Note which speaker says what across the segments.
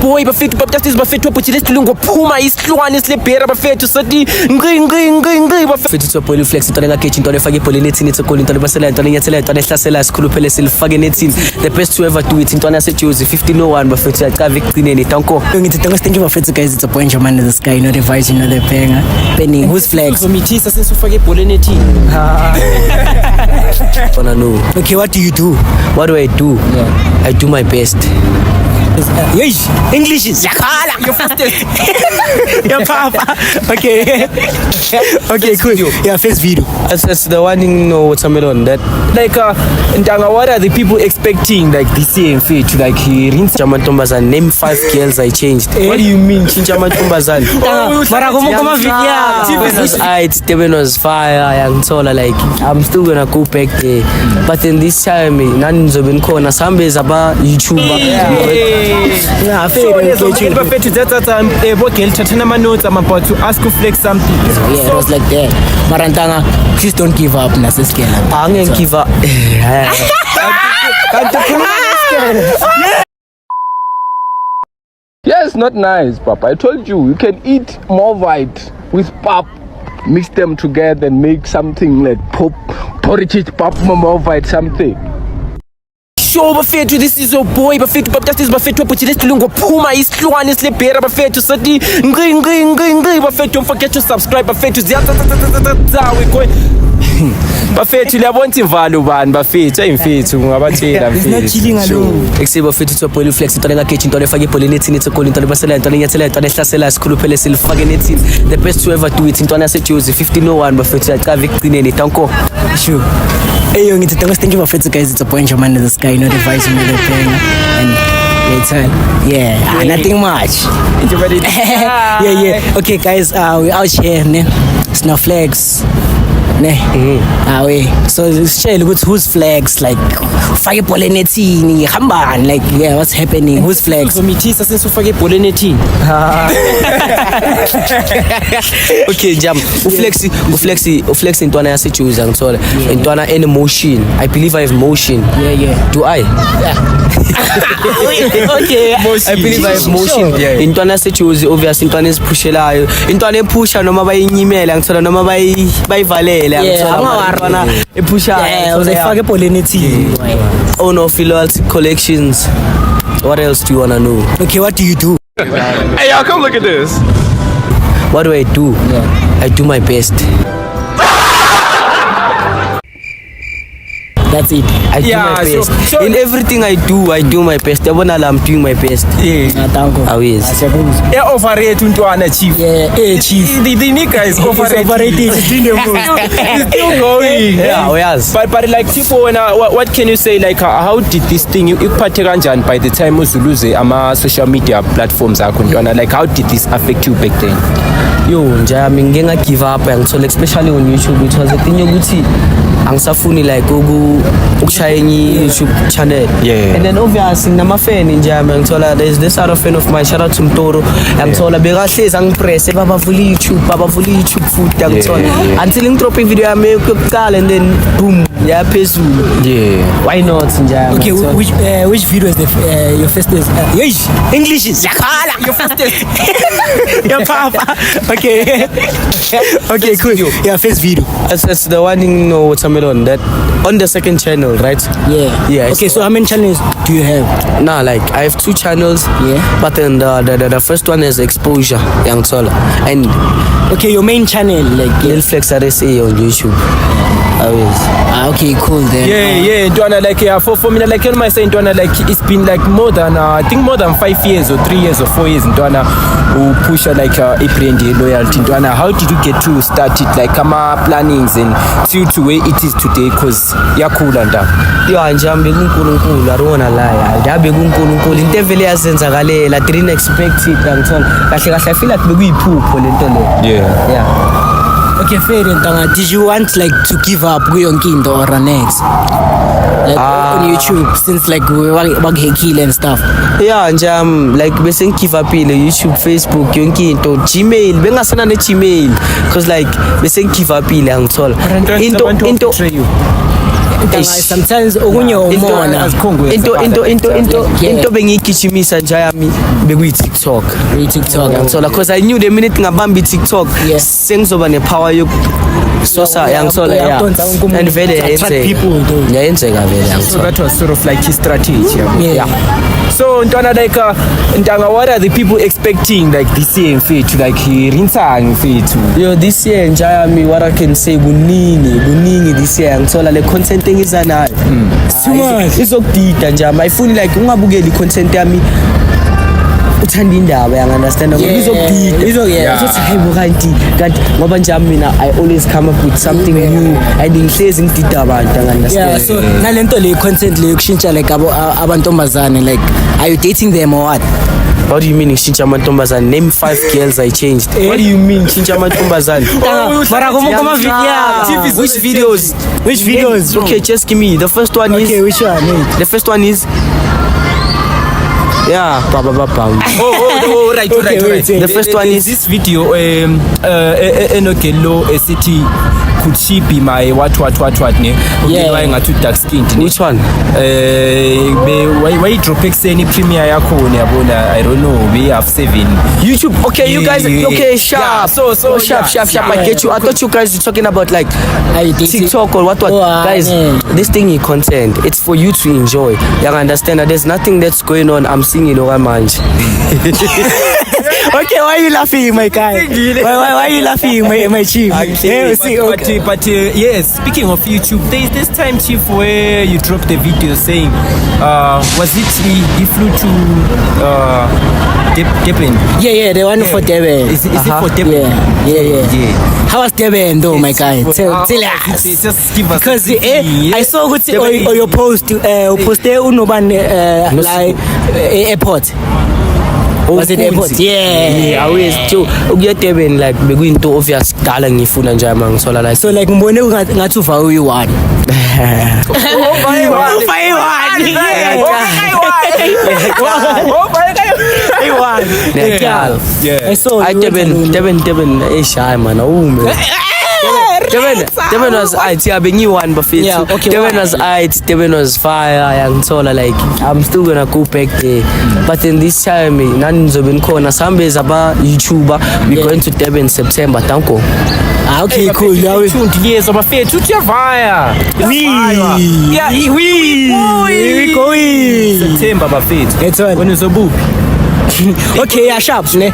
Speaker 1: boy bafethu baptist bafethu wabhuthile isilungu phuma isihlwane silebhera bafethu sathi ngqi bafethu tsoboy flex into lengageji into lefaka ibhola nethini itsokoli into lebasela into lenyathela into lehlasela sikhuluphele silifake nethini the best to ever do it into yaseJozi 1501 bafethu yacava ekugcineni tanko
Speaker 2: ngithi thank you bafethu guys. It's a boy Njaman in the sky, not a vice, not a banger. Penny, who's flex?
Speaker 1: Uzomithisa since ufake ibhola nethini. Wanna know.
Speaker 2: Okay, what do you do?
Speaker 1: What do? Yeah. I do my best.
Speaker 2: Yes, English is yakhala.
Speaker 1: Your fastest.
Speaker 2: Your papa. Okay. Okay, cool. Yeah, first video.
Speaker 1: That's the one thing, watermelon. That like Ntanga, what are the people expecting like this year in fit? Like he rinse Chamantombazan, name 5 girls I changed. What do you mean Chamantombazan? It's Devin was fire and so like I'm still gonna go back there. But then this time none been corner Sambe is about YouTuber.
Speaker 2: Yeah, favorite.
Speaker 1: That time Tatana notes I'm about to ask you flex something.
Speaker 2: Yeah, it was like that. Marantanga, please don't give up, Nasaskela.
Speaker 1: I'm gonna give up.
Speaker 3: Yes, not nice, Papa. I told you can eat more white with pap, mix them together and make something like porridge, pap, more white something.
Speaker 1: Show bafethu, this is your boy bafethu baptist bafethu wabhuthile isilungu phuma isihlwane silebhera bafethu sathi ngqi bafethu forget to subscribe bafethu ziyazawe kwe bafethu liyabona imvalo bani bafethu ayimfethu ngabatshela mfethu eksibo bafethu tsoboy flex into lengageji into lefaka ibhola nethini itsokoli into lebasela into lenyathela into lehlasela sikhuluphele silifake nethini the best to ever do it into yaseJozi 1501 bafethu yacava ekugcineni tanko
Speaker 2: sure. Hey, thank you bafethu guys. It's a boy Njaman in the sky, not a vice, not a banger. And later, yeah, nothing much. Yeah. Okay, guys, we're out here, ne? Snowflakes. Ne? So share who's flags like fire pollinatini hamban like yeah, what's happening? Who's flags?
Speaker 1: Uzomithisa since ufake ibhola nethini. Okay, jam. Uflex intwana yaseJozi ngithola. Intwana in motion. I believe I have motion.
Speaker 2: Yeah.
Speaker 1: Do I?
Speaker 2: Yeah. Okay.
Speaker 1: I believe I have motion. Intwana yaseJozi obviously intwana eziphushelayo. Intwana ephusha noma bayinyimela ngithola noma bayivalela.
Speaker 2: Yeah, uzayifake pollinatini.
Speaker 1: Oh no, Philwalt collections. What else do you wanna know?
Speaker 2: Okay, what do you do?
Speaker 3: Hey, y'all, come look at this.
Speaker 1: What do?
Speaker 2: Yeah.
Speaker 1: I do my best.
Speaker 2: That's it.
Speaker 1: I do my best. So in everything I do my best. I'm doing my best. Always.
Speaker 4: Overrate Ntwana chief.
Speaker 2: Chief.
Speaker 4: The nigga is overrated.
Speaker 2: It's
Speaker 4: still going.
Speaker 1: Yes.
Speaker 4: But like people, what can you say? Like how did this thing ikuphathe kanjani by the time uzuluze ama social media platforms akho Ntwana? Like how did this affect you back then?
Speaker 1: Yo, nje ngeke nga give up ngithola especially on YouTube it was a thing yokuthi angisafuni like ukushaya YouTube channel. And then obviously nama fan nje ngithola there's this other fan of mine, shout out to Mtoro, ngithola bekahlezi angipress babavula YouTube futhi ngithola until ngidrop video yami yokuqala and then boom yaphezulu. Why not nje?
Speaker 2: Okay, which video is your fastest? Yes, English is yakhala.
Speaker 1: Your fastest.
Speaker 2: Your papa. Okay, cool. Yeah, first video.
Speaker 1: That's the one thing, watermelon. That on the second channel, right?
Speaker 2: Yeah. Okay, so how many channels do you have?
Speaker 1: Nah, like I have 2 channels.
Speaker 2: Yeah.
Speaker 1: But then the first one is Exposure, Young Sola, and
Speaker 2: okay, your main channel like
Speaker 1: Lil Flex RSA on YouTube. Always.
Speaker 2: Okay, cool then.
Speaker 4: Yeah. Ntwana like for me like on my side Ntwana like it's been like more than I think more than 5 years or 3 years or 4 years Ntwana who push like a brand loyalty Ntwana. How did you get to start it like plannings and to where it is today cause yakhula nda?
Speaker 1: Yo njambe kuNkulunkulu I don't wanna lie. Yabe kuNkulunkulu into vele yazenzakalela I didn't expect it ngithola. Kahle I feel like bekuyiphupho lento le. Yeah.
Speaker 2: Okay, fair ntanga. Did you want like to give up kuyonke into or next? Like on YouTube since like bagekile and stuff.
Speaker 1: Yeah, nje like bese ngigive up YouTube, Facebook, yonke into, Gmail, bengasana ne Gmail because like bese ngigive up ngithola. Into
Speaker 2: sometimes okunye umona
Speaker 5: into bengiyigijimisa nje yami bekuyi-TikTok. Ngiyangithola because I knew the minute ngabamba i-TikTok sengizoba nepower yokusosa yangithola and vele yayenzeka vele
Speaker 4: So that was sort of like his strategy.
Speaker 2: Yeah.
Speaker 4: So Ntwana like Ntanga, what are the people expecting like this year mfethu, like rinsang mfethu?
Speaker 5: Yo, this year nje yami what I can say kuningi this year ngithola le content engiza nayo
Speaker 2: too much.
Speaker 5: Izokudida nje I feel like ungabukeli i-content yami uthanda indaba yangunderstand izokudida sothi hayibo kanti ngoba nje mina I always come up with something new and ngihlezi ngidida abantu
Speaker 2: Yeah,
Speaker 5: angunderstand.
Speaker 2: so nalento le content le yokushintsha like abantombazane, like are you dating them or what?
Speaker 5: What do you mean ngishintsha amantombazane? Name 5 girls I changed. What do you mean ngishintsha amantombazane?
Speaker 2: Mara kuma video. Which videos?
Speaker 5: Okay, just give me the first one.
Speaker 2: Okay, which one?
Speaker 5: The first one is
Speaker 4: Right.
Speaker 5: The first one is
Speaker 4: this video enogelo city could she be my what ne? Why ngathi dark skin?
Speaker 5: which one?
Speaker 4: Why drop exeni premiere yakho yabona? I don't know, we have 7
Speaker 5: YouTube. Okay, you guys. Okay, sharp.
Speaker 4: Yeah, so
Speaker 5: sharp. I get you. I thought you guys were talking about like
Speaker 2: Are you dating?
Speaker 5: TikTok or what? Guys, this thing is content. It's for you to enjoy. You understand that there's nothing that's going on. I'm singing over mind.
Speaker 2: Okay, why are you laughing, my guy? Why are you laughing, my chief?
Speaker 4: But yes, speaking of YouTube, there's this time, Chief, where you dropped the video saying, was it he flew to Durban?
Speaker 2: Yeah, the one for Durban.
Speaker 4: Is it for Durban?
Speaker 2: Yeah. How was Durban though, my guy? Tell us.
Speaker 4: Just give us.
Speaker 2: Because I saw on your post, post like airport. Was it airport? Yeah.
Speaker 5: I always do. Ukuya Durban like bekuyinto obvious kudala ngifuna nje mangithola like.
Speaker 2: So like mbone ngathi uva uyi-1. I saw
Speaker 5: Durban eshayi man awume. Durban was bengi-1 bafethu.
Speaker 2: Yeah, okay,
Speaker 5: Durban was Durban was fire yangithola like I'm still gonna go back there. But in this time nani nizobe nikhona sambe zaba YouTuber we going to Durban September tanko.
Speaker 2: Okay, cool.
Speaker 4: Yes, bafethu uyavaya.
Speaker 2: We going
Speaker 4: September bafethu.
Speaker 2: That's one.
Speaker 4: When uzobuka?
Speaker 2: Okay, yeah, sharp ne.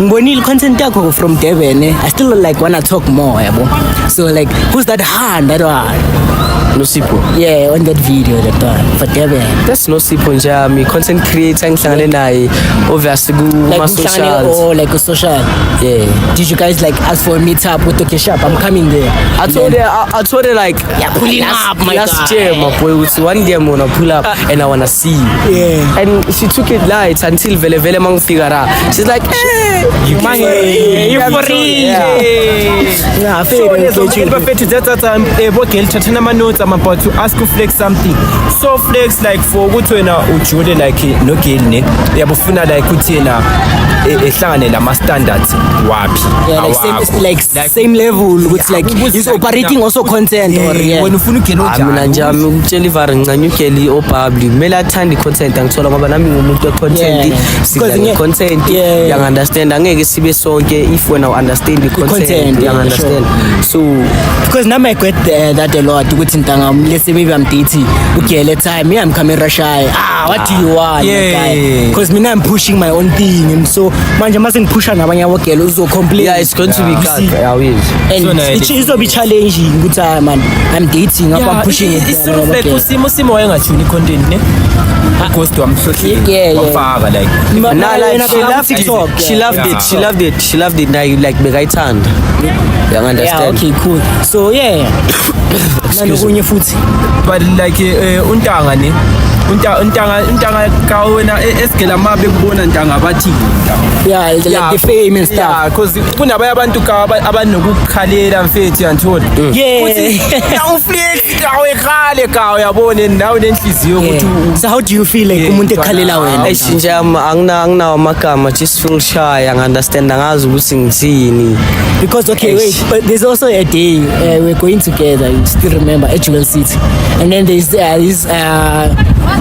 Speaker 2: Ngibonile content yakho from Durban I still like wanna talk more yabo. So like who's that hand that one?
Speaker 5: Nosipho.
Speaker 2: Yeah, on that video that one for Durban.
Speaker 5: That's Nosipho nje ami content creator ngihlangane naye obviously
Speaker 2: Like
Speaker 5: kuma socials.
Speaker 2: or like a social.
Speaker 5: Yeah.
Speaker 2: Did you guys like ask for a meetup with Toke Sharp? I'm coming there.
Speaker 5: I told her like
Speaker 2: Yeah, pulling up, my
Speaker 5: last
Speaker 2: guy.
Speaker 5: year my boy was one day I'm gonna pull up and I wanna see you.
Speaker 2: Yeah.
Speaker 5: And she took it light until vele mangifigara. She's like, hey,
Speaker 2: You for real. Yeah,
Speaker 4: So bafethu that time bogel thathana ama notes I'm about to ask you flex something. So flex like for ukuthi wena ujule like no girl ne yabufuna like uthi yena ehlangane lama standards wapi?
Speaker 2: Yeah, like same level with like he's operating also content or yeah.
Speaker 4: When ufuna ugel
Speaker 5: mina nje ami ukutshela ivara ngincanyukeli opublic kumele athande content angithola ngoba nami ngumuntu we-content sidla content yang understand angeke sibe sonke if when I understand the content yang understand so
Speaker 2: because now I get that a lot ukuthi ntanga let's say maybe I'm dating okay let's time me I'm camera shy what do you want because me I'm pushing my own thing and so manje mase ngipusha nabanye abogela uzo complain
Speaker 5: yeah it's going to be cut I will
Speaker 2: and it will be challenging ukuthi man I'm dating I'm pushing it
Speaker 4: it's sort of like usimo wayengajuni content ne ghost wamhlohlile wafaka like
Speaker 5: she loved it now you like bekayithanda you understand
Speaker 2: yeah okay cool so yeah nanokunye futhi
Speaker 4: but like untanga ne untanga ka wena esigela mabe kubona ntanga bathi
Speaker 2: Yeah, like the fame and stuff.
Speaker 4: Yeah, because kunabanye abantu ka abanokukhalela mfethu yanthola
Speaker 2: Yeah.
Speaker 4: uflex kawe ekhale ka uyabona nawe nenhliziyo ukuthi
Speaker 2: So how do you feel like umuntu ekhalela wena?
Speaker 5: Eish nje anginawo amagama, just feel shy, angiunderstand, angazi ukuthi ngithini.
Speaker 2: Because okay, wait, but there's also a day we're going together. You still remember at Jewel City, and then there's this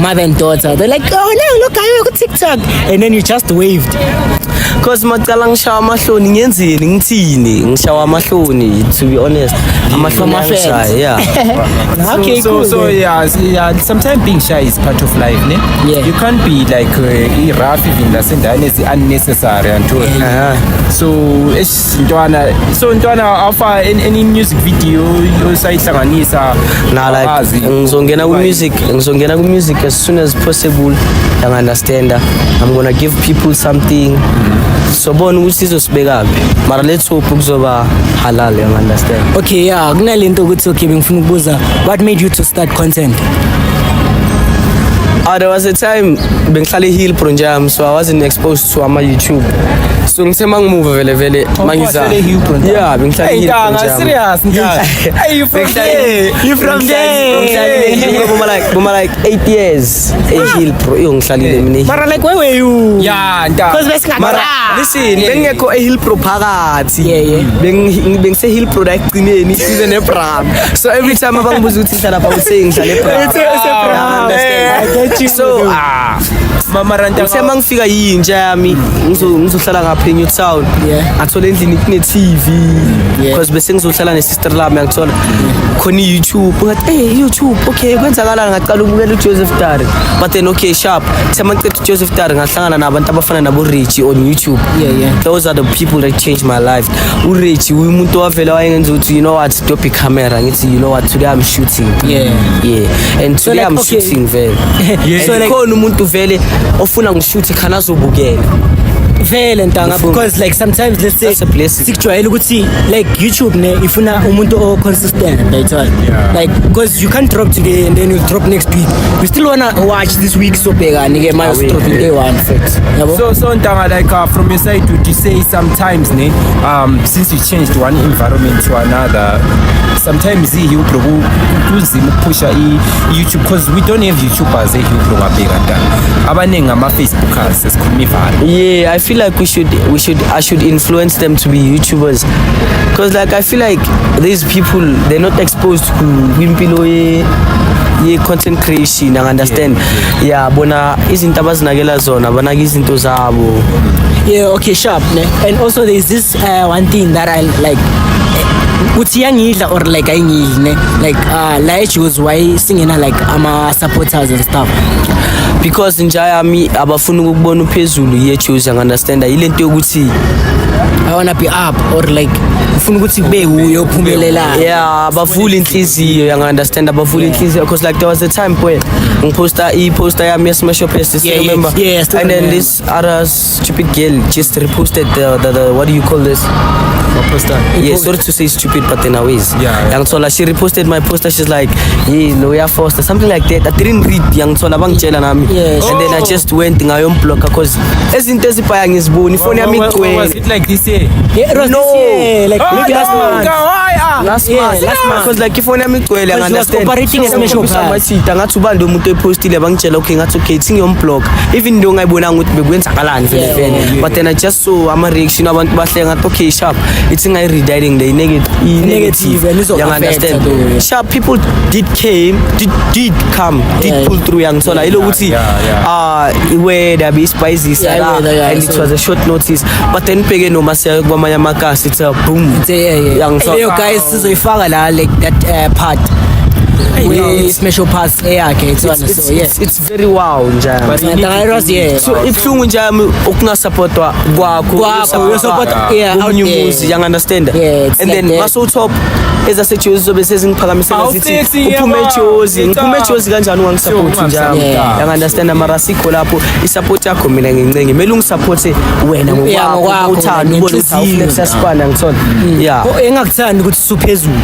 Speaker 2: mother and daughter. They're like, oh no, look, I got TikTok, and then you just waved.
Speaker 5: Cause macala ngishawa amahloni ngiyenzeni ngithini ngishawa amahloni, to be honest, amahloni angishaya, yeah.
Speaker 2: Okay, cool.
Speaker 4: So yeah, sometimes being shy is part of life, ne?
Speaker 2: Yeah.
Speaker 4: You can't be like rough even nasendane is unnecessary until. So ntwana offer any music video yosayihlanganisa
Speaker 5: Nah, like ngizongena ku music as soon as possible. You understand? I'm gonna give people something. So bona ukuthi izosibeka kuphi. Mara let's hope kuzoba halal, you understand?
Speaker 2: Okay, yeah, kunalento ukuthi okay, bengifuna ukubuza, what made you to start content?
Speaker 5: There was a time bengihlala eHillbrow njam, so I wasn't exposed to YouTube. So ngithe mangimove vele mangiza. Yeah, bengihlala eHillbrow njam.
Speaker 4: Serious ntanga. Hey, you from there?
Speaker 2: You from there?
Speaker 5: Boma like 8 years eHillbrow ngihlalile mina.
Speaker 2: Mara like where were you?
Speaker 4: Yeah, ntanga.
Speaker 2: Because besingathanda.
Speaker 5: Listen, bengekho eHillbrow phakathi.
Speaker 2: Yeah.
Speaker 5: Bengise Hillbrow la ekugcineni size neBram. So every time abangibuza ukuthi ngihlala pha uthi ngihlala eBram.
Speaker 2: It's a Bram.
Speaker 5: I
Speaker 2: get you.
Speaker 5: So
Speaker 4: Mama Ranta.
Speaker 5: Uthe mangifika yinja yami ngizohlala ngapha eNew Town.
Speaker 2: Yeah.
Speaker 5: Ngathola endlini kune TV because bese ngizohlala nesister lami ngithola khona iYouTube. Ngathi hey YouTube, okay kwenzakalana ngaqala ukubukela uJoseph Tare. But then okay sharp. Thema ngicela uJoseph Tare ngahlangana nabantu abafana nabo Richie on YouTube.
Speaker 2: Yeah.
Speaker 5: Those are the people that changed my life. uRichi umuntu wavela wayengenza ukuthi you know what, stop camera ngithi you know what, today I'm shooting. Yeah. And
Speaker 2: So
Speaker 5: today
Speaker 2: like,
Speaker 5: I'm
Speaker 2: okay.
Speaker 5: shooting vele.
Speaker 2: So like
Speaker 5: Khona umuntu vele ofuna ngishoot khana azobukela.
Speaker 2: vele ntanga, because like sometimes let's say
Speaker 5: That's a blessing.
Speaker 2: sikujwayele ukuthi like YouTube ne ifuna umuntu o consistent, like because you can't drop today and then you drop next week. We still wanna watch this week, so bhekani ke manje dropping day one fact. Yabo?
Speaker 4: So ntanga like from your side would you say sometimes ne since you changed one environment to another, sometimes iHillbrow kuzima ukupusha iYouTube because we don't have YouTubers eHillbrow ngabheka ntanga. Abaningi ama-Facebookers esikhuluma ivalo.
Speaker 5: Yeah, I feel like I should influence them to be YouTubers, because like I feel like these people, they're not exposed to impilo ye content creation, I understand. Yeah, bona izinto abazinakela zona banaka izinto zabo.
Speaker 2: Yeah, okay, sharp ne. And also there's this one thing that I like, uthi yangidla or like ayingidli ne, like la eJules why singena like ama supporters and stuff.
Speaker 5: Because njaya mi abafuna ukubona uphezulu yeJules, I understand. Ilento yokuthi
Speaker 2: I wanna be up or like ufuna ukuthi kube uyo ophumelela.
Speaker 5: yeah, abavula inhliziyo, I understand, abavula inhliziyo, because like there was a time where poster yami yesmash up still
Speaker 2: Yeah,
Speaker 5: remember.
Speaker 2: yeah, still
Speaker 5: and then
Speaker 2: remember.
Speaker 5: this other stupid girl just reposted the what do you call this? Yeah, sorry to say stupid, but in a ways.
Speaker 4: Yeah.
Speaker 5: Young Tola, she reposted my poster. She's like, yeah, Lawyer Foster, something like that. I didn't read Young Tola bangitshela nami.
Speaker 2: Yes.
Speaker 5: And then I just went ngayomblocker because ezinto ezipaya ngizibona ifoni yami
Speaker 4: Was
Speaker 5: igcwele.
Speaker 4: it like this year?
Speaker 2: Yeah, it was
Speaker 5: No.
Speaker 2: this year, like maybe last month.
Speaker 5: Last
Speaker 2: Yeah,
Speaker 5: month.
Speaker 2: last month.
Speaker 5: Because like ifoni yami igcwele, I
Speaker 2: Because she was
Speaker 5: understand.
Speaker 2: operating as Smash Up Pass.
Speaker 5: Ngathi ubani umuntu epostile bangitshela okay ngathi okay singiyomblock even though ngayibonanga ukuthi bekwenzakalani
Speaker 2: Yeah,
Speaker 5: vele. But then I just saw ama reaction abantu bahlenga ngathi okay sharp, it's ngai redirecting the
Speaker 2: Negative, and it's
Speaker 5: you
Speaker 2: affect
Speaker 5: understand.
Speaker 2: the-
Speaker 5: Sharp people did come
Speaker 2: Yeah.
Speaker 5: pull through young so like ukuthi where there be spices
Speaker 2: Yeah,
Speaker 5: and it
Speaker 2: so-
Speaker 5: was a short notice, but then pege noma siya kwamanye amakasi it's a boom.
Speaker 2: Yeah.
Speaker 5: Young so-
Speaker 2: Leyo guys sizoyifaka la like that part. We special parts yakhe so yeah.
Speaker 5: It's very wow njalo.
Speaker 4: But you need
Speaker 2: Ntanga, it was, yeah.
Speaker 5: So ibhlungu njami ukungasupportwa kwakho
Speaker 2: you support, yeah, out
Speaker 5: omunye
Speaker 2: there.
Speaker 5: umuzi, you understand.
Speaker 2: Yeah, it's
Speaker 5: and
Speaker 2: like
Speaker 5: then
Speaker 2: that.
Speaker 5: maso top ezasejozi zobe sezingiphakamisela zithi uphume ejozi ngiphume ejozi kanjani ungangisupport njalo,
Speaker 2: Yeah.
Speaker 5: you understand. Mara sikho lapho isupport yakho mina ngincenge mele ungisupporte wena
Speaker 2: Yeah,
Speaker 5: ngokwakho
Speaker 2: ngokwakho,
Speaker 5: uthando ubone ukuthi
Speaker 2: ngenhliziyo.
Speaker 5: awuflex yasipana ngithona. Yeah.
Speaker 2: Engakuthandi ukuthi suphezulu.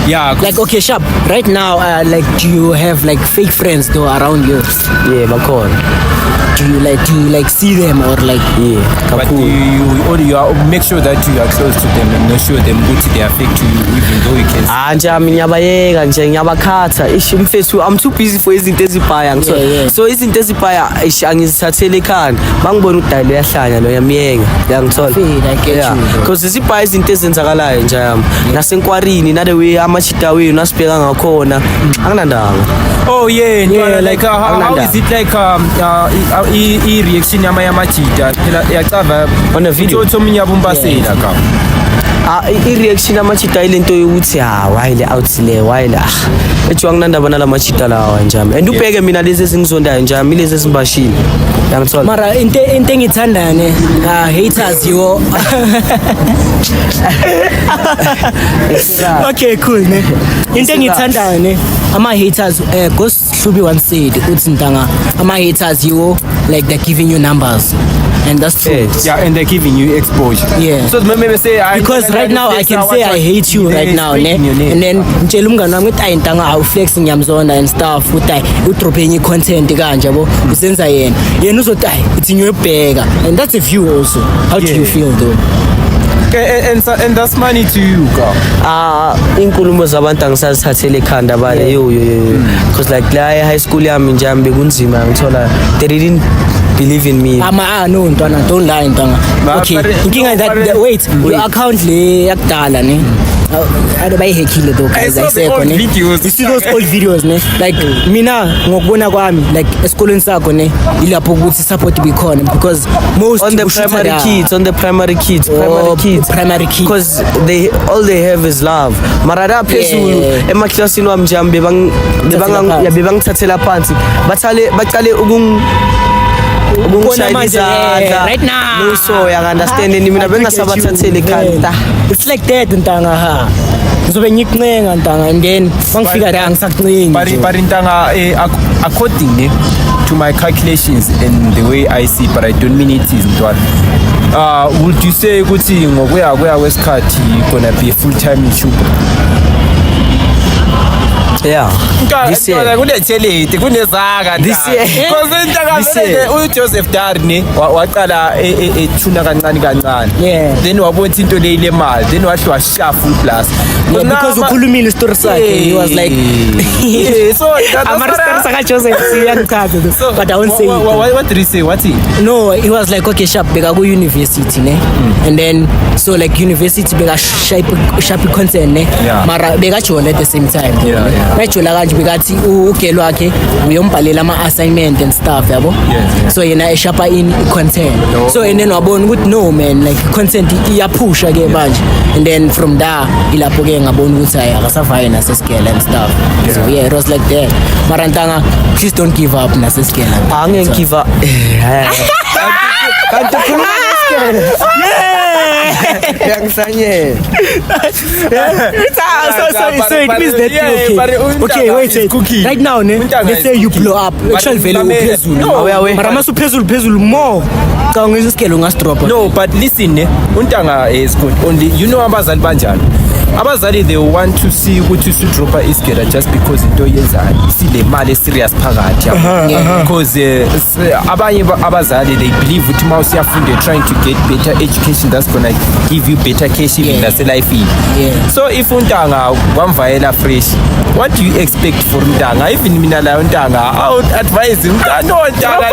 Speaker 4: Yeah, 'cause-
Speaker 2: Like okay, Sharp. Right now, like, do you have like fake friends though around you?
Speaker 5: Yeah, bakhona.
Speaker 2: Do you like see them or like?
Speaker 5: Yeah,
Speaker 4: but
Speaker 5: kakhulu.
Speaker 4: you make sure that you are close to them and not show them ukuthi they affect you even though you can see.
Speaker 5: Nje ami ngiyabayeka nje ngiyabakhatha ish mfethu I'm too busy for izinto ezibhaya ngithola
Speaker 2: Yeah.
Speaker 5: so izinto ezibhaya ish angizithathele ekhanda bangibona udali uyahlanya lo yamiyeka uyangithola
Speaker 2: I get you, bro.
Speaker 5: because isibhaya izinto ezenzakalayo nje yami nasenkwarini nade we amachita wenu nasibheka ngakhona akunandanga
Speaker 4: Oh yeah, like how
Speaker 5: Ananda.
Speaker 4: is it like reaction yamajita phela yacava
Speaker 5: On a video?
Speaker 4: omunye abumbasela ka.
Speaker 5: i-reaction amachita ilento yokuthi why le out le why la ethi wanginandaba nala machita lawa njami and ubheke mina lezi ezingizondayo njami lezi ezimbashile uyangithola
Speaker 2: Mara into engithandane haters yo. Okay, cool ne. Into engithandane ama haters Ghost Hlubi once said uthi ntanga ama haters yo like they're giving you numbers and that's true.
Speaker 4: Yeah, and they're giving you exposure.
Speaker 2: Yeah.
Speaker 4: So maybe say
Speaker 2: Because right now I can say I hate you right now, ne? And then ngitshela umngane wami ukuthi ayintanga awu flex ngiyamzona and stuff ukuthi udropping i-content kanje yabo usenza yena uzothi it's in your bag and that's a view also. How do you feel though?
Speaker 4: and that's money to you ka.
Speaker 5: inkulumo zabantu angisazithathele ekhanda bale yo because like la high school yami njami bekunzima ngithola they didn't believe in me
Speaker 2: No ntwana, don't lie ntanga. Okay,
Speaker 4: but-
Speaker 2: inkinga
Speaker 4: no,
Speaker 2: that
Speaker 4: but-
Speaker 2: wait, your account le yakudala ne. Ade bayihekile though guys,
Speaker 4: I saw the
Speaker 2: ayisekho
Speaker 4: old
Speaker 2: ne.
Speaker 4: videos.
Speaker 2: You see those old videos ne? Like mina ngokubona kwami like esikoleni sakho ne ilapho ukuthi support bikhona because most
Speaker 5: on the
Speaker 2: ushutha
Speaker 5: primary
Speaker 2: la.
Speaker 5: kids
Speaker 2: Primary kids.
Speaker 5: because all they have is love mara la phezulu
Speaker 2: Yeah.
Speaker 5: emaklasini wami njami
Speaker 2: phansi.
Speaker 5: bebangithathela phansi baqale
Speaker 2: Ukubona manje,
Speaker 5: izandla
Speaker 2: right now.
Speaker 5: no so understand mina
Speaker 2: I
Speaker 5: bengasabathatheli
Speaker 2: get you.
Speaker 5: ekhanda
Speaker 2: Yeah. It's like that ntanga ha. Ngizobe ngikuncenga ntanga and then mangifika la ngisakuncengi.
Speaker 4: But intanga according to my calculations and the way I see, but I don't mean it is ntwana. Would you say ukuthi ngokuya kwesikhathi gonna be full time YouTuber?
Speaker 5: yeah this year
Speaker 4: kunethelete kunezaka
Speaker 5: This year. This year.
Speaker 4: uJoseph Darne waqala ethuna kancane
Speaker 2: Yeah.
Speaker 4: then wabona into le ile mali then wahle washafu plus
Speaker 2: Yeah, because ukhulumile story sakhe he was like
Speaker 4: yeah, so
Speaker 2: ama story sakhe Joseph siyangichaza but I won't say it.
Speaker 4: what did he say what he
Speaker 2: No, he was like okay Sharp beka ku university ne and then so like university beka sharp content ne
Speaker 4: Yeah.
Speaker 2: mara beka jola at the same time
Speaker 4: Yeah.
Speaker 2: bajola kanje bekathi ugelo wakhe uyombhalela ama assignment and stuff yabo
Speaker 4: Yes.
Speaker 2: so yena eshapa in content so and then wabona ukuthi no man like content iyaphusha ke manje and then from there ilapho ke ngabona ukuthi hayi akasafaya nasesikela and stuff so yeah it was like that mara ntanga please don't give up nasesikela
Speaker 5: angengiva kanti khuluma yangisanye
Speaker 2: so it means that okay wait right now ne let's say you blow up actually vele uphezulu mara masu phezulu more cha ngesisikelo ungasidropa
Speaker 4: no but listen ne untanga is good only you know abazali banjani abazali they want to see ukuthi usudropa isigera just because into yenzayo sile mali serious phakathi because abanye abazali they believe ukuthi uma usiyafunda trying to get better education that's gonna give you better cash even nase life
Speaker 2: Yeah.
Speaker 4: so if untanga wamvayela fresh what do you expect for untanga even mina la untanga I would advise him no untanga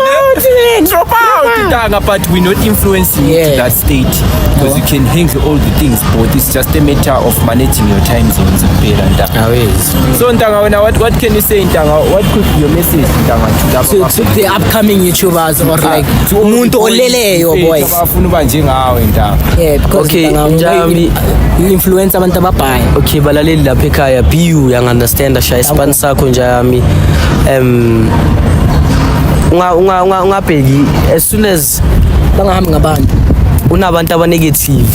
Speaker 4: drop out untanga but we not influencing you to that state because you can handle all the things but it's just a matter of managing your time zones kuphela ntanga so ntanga wena what can you say ntanga what could be your message ntanga
Speaker 2: to the upcoming YouTubers or like umuntu oleleyo boys
Speaker 4: abafuna uba njengawe ntanga
Speaker 2: yeah because
Speaker 5: Okay, Njami.
Speaker 2: you influence abantu ababhayi
Speaker 5: okay balaleli lapha ekhaya bu yang-understanda shaya isipani sakho njami ungabheki as soon as
Speaker 2: bangahambi ngabantu
Speaker 5: unabantu abanegative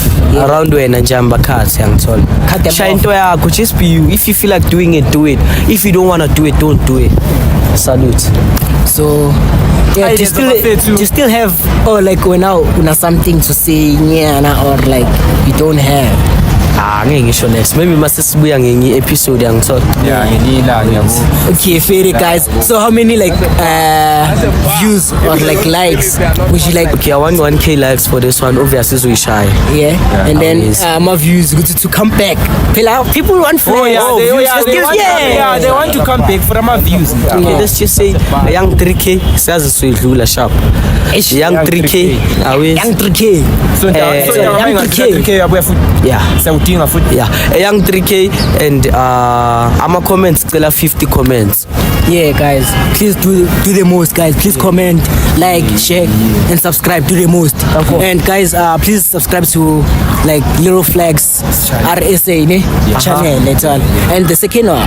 Speaker 5: around wena njani bakhathi yangithola
Speaker 2: Cut them
Speaker 5: shaya
Speaker 2: off.
Speaker 5: into yakho just be you if you feel like doing it do it if you don't want to do it don't do it salute
Speaker 2: so yeah
Speaker 4: Hi,
Speaker 2: do you
Speaker 4: there's
Speaker 2: still,
Speaker 4: a
Speaker 2: do you still have or like when now una something to say nyana or like you don't have
Speaker 5: ngeke ngisho next maybe mase sibuya ngenye episode yangithola
Speaker 4: Yeah, ngilila ngiyabona.
Speaker 2: Okay, fair guys. So how many like views or like likes would you like?
Speaker 5: okay I want 1k likes for this one obviously zoyishaya
Speaker 2: Yeah, and then
Speaker 5: yes.
Speaker 2: more views to come back. People want flags.
Speaker 4: Oh yeah, they want to come back for my views.
Speaker 5: okay, let's just say a young 3k siyazi soyidlula sharp young 3k awe
Speaker 2: Young 3K.
Speaker 4: So
Speaker 2: Young 3K.
Speaker 4: yabuya futhi.
Speaker 5: yeah
Speaker 4: Sawudinga futhi.
Speaker 5: yeah a young 3k and ama comments cela 50 comments
Speaker 2: Yeah, guys, please do the most, guys. Please comment, like, share, and subscribe. Do the most. And guys, please subscribe to like Little Flags RSA channel. That's all. And the second one,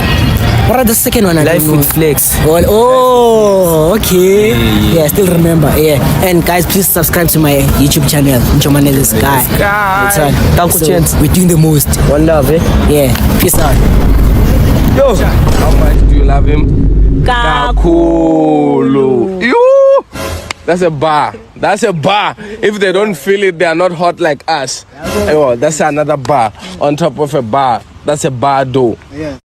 Speaker 2: what are the second one? I
Speaker 5: life
Speaker 2: don't know.
Speaker 5: with flex
Speaker 2: Oh, okay. Yeah, I still remember. Yeah. And guys, please subscribe to my YouTube channel. Nchomane this guy. That's all.
Speaker 5: Thank you,
Speaker 2: So,
Speaker 5: gents.
Speaker 2: we're doing the most.
Speaker 5: one love
Speaker 2: Yeah. Peace out.
Speaker 3: Yo, how much do you love him? Kakulu. You. That's a bar. That's a bar. If they don't feel it, they are not hot like us. Oh, that's another bar on top of a bar. That's a bar though.